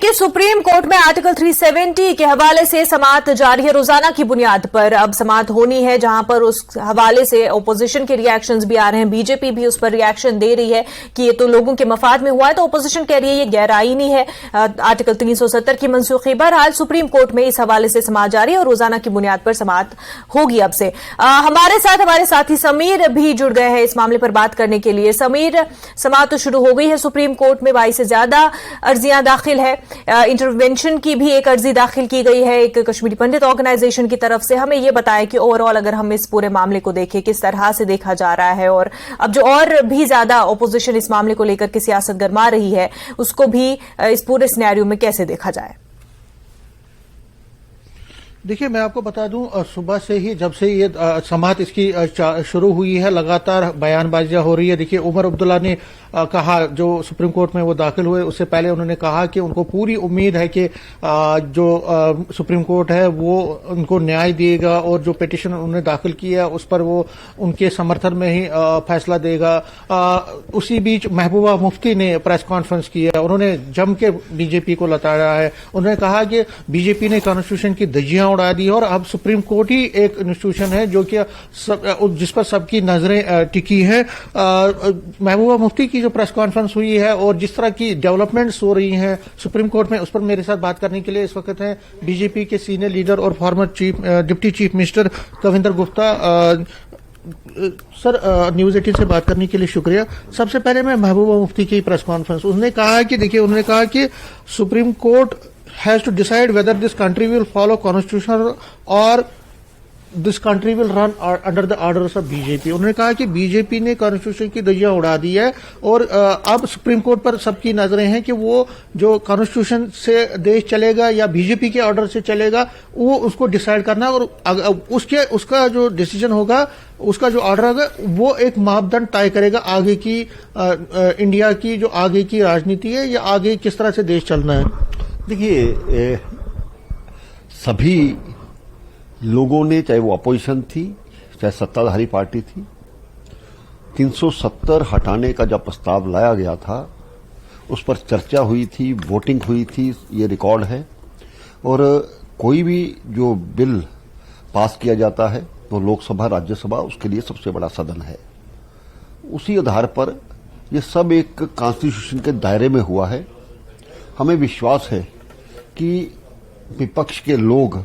देखिए, supreme court में article 370 के हवाले से समाअत जारी है। रोजाना की बुनियाद पर अब समाअत होनी है, जहां पर उस हवाले से ओपोजिशन के रिएक्शंस भी आ रहे हैं। बीजेपी भी उस पर रिएक्शन दे रही है कि ये तो लोगों के मफाद में हुआ है, तो ओपोजिशन कह रही है ये गैर आईनी है। आर्टिकल 370 की मनसूखी। बहरहाल सुप्रीम कोर्ट में इस हवाले से समाअत जारी है और रोजाना की बुनियाद पर समाअत होगी अब से। हमारे साथ हमारे साथी समीर भी जुड़ गए हैं इस मामले पर बात करने के लिए। समीर, समाअत तो शुरू हो गई है सुप्रीम कोर्ट में, 22 से ज्यादा अर्जियां दाखिल है। इंटरवेंशन की भी एक अर्जी दाखिल की गई है एक कश्मीरी पंडित ऑर्गेनाइजेशन की तरफ से। हमें यह बताएं कि ओवरऑल अगर हम इस पूरे मामले को देखें, किस तरह से देखा जा रहा है, और अब जो और भी ज्यादा ओपोजिशन इस मामले को लेकर के सियासत गरमा रही है, उसको भी इस पूरे सिनेरियो में कैसे देखा जाए? देखिए, मैं आपको बता दूं, सुबह से ही जब से ये समाअत इसकी शुरू हुई है, लगातार बयानबाजियां हो रही है। देखिए, उमर अब्दुल्ला ने कहा, जो सुप्रीम कोर्ट में वो दाखिल हुए, उससे पहले उन्होंने कहा कि उनको पूरी उम्मीद है कि जो सुप्रीम कोर्ट है वो उनको न्याय देगा और जो पिटीशन उन्होंने दाखिल किया उस पर वो उनके समर्थन में ही फैसला देगा। उसी बीच महबूबा मुफ्ती ने प्रेस कॉन्फ्रेंस की है, उन्होंने जम के बीजेपी को लताड़ा है। उन्होंने कहा कि बीजेपी ने कॉन्स्टिट्यूशन की धज्जियां उड़ा दी और अब सुप्रीम कोर्ट ही एक इंस्टीट्यूशन है जो कि जिस पर सबकी नजरें टिकी है। महबूबा मुफ्ती की जो प्रेस कॉन्फ्रेंस हुई है और जिस तरह की डेवलपमेंट्स हो रही हैं सुप्रीम कोर्ट में, उस पर मेरे साथ बात करने के लिए इस वक्त हैं बीजेपी के सीनियर लीडर और farmer deputy chief minister Kavinder Gupta. Sir, news 18 से बात करने के लिए शुक्रिया। सबसे पहले मैं महबूबा मुफ्ती की प्रेस कॉन्फ्रेंस, उन्होंने कहा कि देखिए, उन्होंने कहा कि supreme court has to decide whether this country will follow constitution or this country will run under the orders of BJP. उन्होंने कहा कि बीजेपी ने कॉन्स्टिट्यूशन की धज्जियां उड़ा दी है और अब सुप्रीम कोर्ट पर सबकी नजरें हैं कि वो जो कॉन्स्टिट्यूशन से देश चलेगा या बीजेपी के ऑर्डर से चलेगा, वो उसको डिसाइड करना, और उसका जो डिसीजन होगा, उसका जो ऑर्डर होगा, वो एक मापदंड तय करेगा आगे की इंडिया की जो आगे की राजनीति है या आगे किस तरह से देश चलना है। देखिए, सभी लोगों ने, चाहे वो अपोजिशन थी चाहे सत्ताधारी पार्टी थी, 370 हटाने का जब प्रस्ताव लाया गया था उस पर चर्चा हुई थी, वोटिंग हुई थी, ये रिकॉर्ड है। और कोई भी जो बिल पास किया जाता है तो लोकसभा राज्यसभा उसके लिए सबसे बड़ा सदन है। उसी आधार पर ये सब एक कॉन्स्टिट्यूशन के दायरे में हुआ है। हमें विश्वास है कि विपक्ष के लोग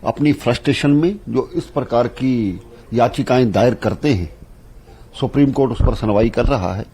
अपनी फ्रस्ट्रेशन में जो इस प्रकार की याचिकाएं दायर करते हैं, सुप्रीम कोर्ट उस पर सुनवाई कर रहा है।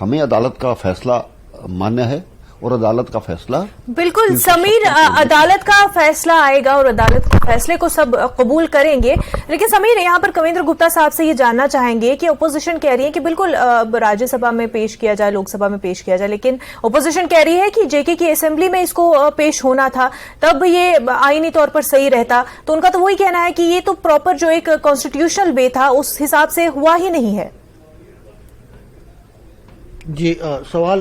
हमें अदालत का फैसला मान्य है और अदालत का फैसला बिल्कुल। समीर, अदालत का फैसला आएगा और अदालत के फैसले को सब कबूल करेंगे। लेकिन समीर, यहाँ पर कविंद्र गुप्ता साहब से ये जानना चाहेंगे कि ओपोजिशन कह रही है कि बिल्कुल राज्यसभा में पेश किया जाए, लोकसभा में पेश किया जाए, लेकिन ओपोजिशन कह रही है कि जेके की असेंबली में इसको पेश होना था, तब ये आईनी तौर पर सही रहता। तो उनका तो वही कहना है कि ये तो प्रॉपर जो एक कॉन्स्टिट्यूशनल वे था उस हिसाब से हुआ ही नहीं है। जी, सवाल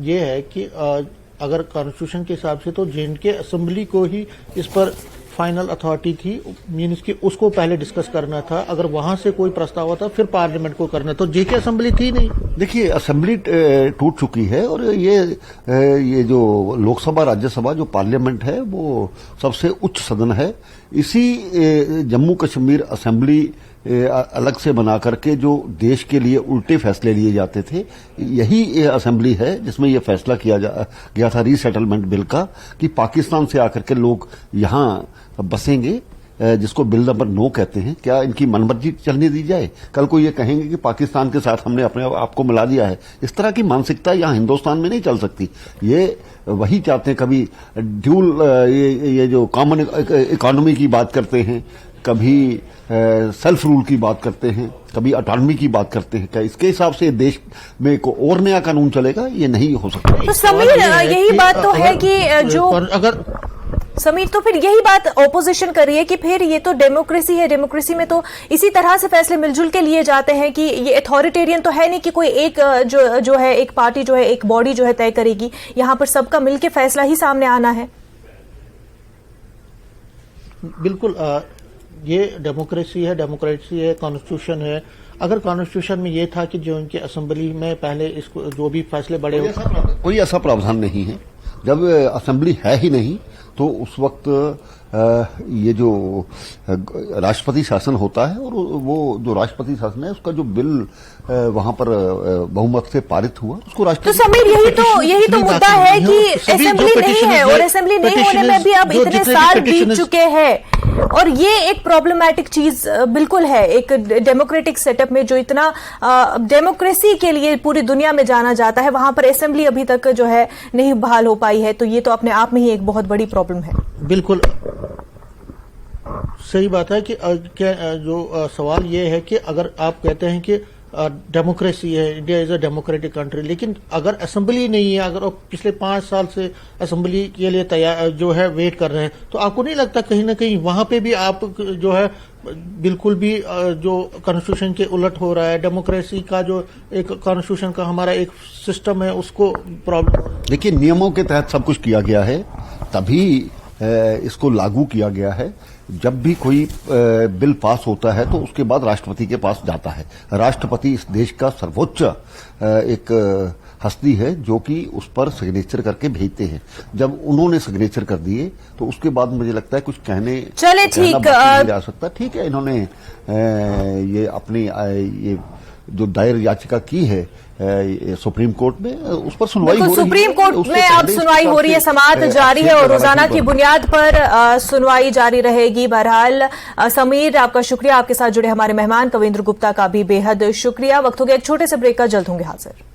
ये है कि अगर कॉन्स्टिट्यूशन के हिसाब से तो जेएनके असेंबली को ही इस पर फाइनल अथॉरिटी थी, मीन्स कि उसको पहले डिस्कस करना था। अगर वहां से कोई प्रस्ताव आता फिर पार्लियामेंट को करना, तो जेके असेंबली थी नहीं। देखिए, असेंबली टूट चुकी है और ये जो लोकसभा राज्यसभा जो पार्लियामेंट है वो सबसे उच्च सदन है। इसी जम्मू कश्मीर असेंबली अलग से बना करके जो देश के लिए उल्टे फैसले लिए जाते थे, यही असेंबली है जिसमें यह फैसला किया गया था रीसेटलमेंट बिल का, कि पाकिस्तान से आकर के लोग यहां बसेंगे, जिसको बिल नंबर 9 कहते हैं। क्या इनकी मनमर्जी चलने दी जाए? कल को ये कहेंगे कि पाकिस्तान के साथ हमने अपने आप को मिला दिया है। इस तरह की मानसिकता यहां हिंदुस्तान में नहीं चल सकती। ये वही चाहते हैं, कभी ड्यूल ये जो कॉमन इकोनॉमी की बात करते हैं, कभी सेल्फ रूल की बात करते हैं, कभी ऑटोनॉमी की बात करते हैं। क्या इसके हिसाब से देश में को और नया कानून चलेगा? ये नहीं हो सकता। तो समीर, यही बात तो है कि जो अगर समीर, तो फिर यही बात ओपोजिशन कर रही है कि फिर ये तो डेमोक्रेसी है, डेमोक्रेसी में तो इसी तरह से फैसले मिलजुल के लिए जाते हैं कि ये अथॉरिटेरियन तो है नहीं कि कोई एक जो है एक पार्टी जो है एक बॉडी जो है तय करेगी। यहां पर सबका मिलकर फैसला ही सामने आना है। बिल्कुल, ये डेमोक्रेसी है, कॉन्स्टिट्यूशन है। अगर कॉन्स्टिट्यूशन में ये था कि जो इनकी असेंबली में पहले इसको जो भी फैसले बड़े कोई ऐसा प्रावधान नहीं है। जब असेंबली है ही नहीं तो उस वक्त ये जो राष्ट्रपति शासन होता है और वो जो राष्ट्रपति शासन है उसका जो बिल वहां पर बहुमत से पारित हुआ उसको तो राष्ट्रपति समीर यही तो मुद्दा है कि असेंबली नहीं है और असेंबली नहीं होने में भी अब इतने साल बीत चुके हैं और ये एक प्रॉब्लमैटिक चीज बिल्कुल है। एक डेमोक्रेटिक सेटअप में जो इतना डेमोक्रेसी के लिए पूरी दुनिया में जाना जाता है वहां पर असेंबली अभी तक जो है नहीं बहाल हो पाई है, तो ये तो अपने आप में ही एक बहुत बड़ी प्रॉब्लम है। बिल्कुल सही बात है कि जो सवाल ये है कि अगर आप कहते हैं कि डेमोक्रेसी है, India is a democratic country, लेकिन अगर असेंबली नहीं है, अगर आप पिछले 5 साल से असेंबली के लिए तैयार जो है वेट कर रहे हैं, तो आपको नहीं लगता कहीं ना कहीं वहां पे भी आप जो है बिल्कुल भी जो कॉन्स्टिट्यूशन के उलट हो रहा है, डेमोक्रेसी का जो एक कॉन्स्टिट्यूशन का हमारा एक सिस्टम है उसको प्रॉब्लम। देखिए, नियमों के तहत सब कुछ किया गया है, तभी इसको लागू किया गया है। जब भी कोई बिल पास होता है तो उसके बाद राष्ट्रपति के पास जाता है। राष्ट्रपति इस देश का सर्वोच्च एक हस्ती है जो कि उस पर सिग्नेचर करके भेजते हैं। जब उन्होंने सिग्नेचर कर दिए तो उसके बाद मुझे लगता है कुछ कहने चले ठीक नहीं जा सकता। ठीक है, इन्होंने ये अपनी ये जो दायर याचिका की है सुप्रीम कोर्ट में, उस पर सुनवाई हो रही है। सुप्रीम कोर्ट में अब सुनवाई हो रही है, समाअत जारी है और रोजाना की बुनियाद पर सुनवाई जारी रहेगी। बहरहाल समीर, आपका शुक्रिया, आपके साथ जुड़े हमारे मेहमान कविंद्र गुप्ता का भी बेहद शुक्रिया। वक्त हो गया एक छोटे से ब्रेक का, जल्द होंगे हाजिर।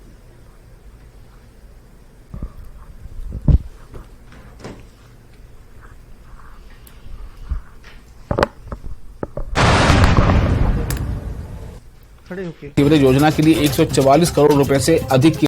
खड़े होके सीवरेज योजना के लिए 144 करोड़ रुपए से अधिक की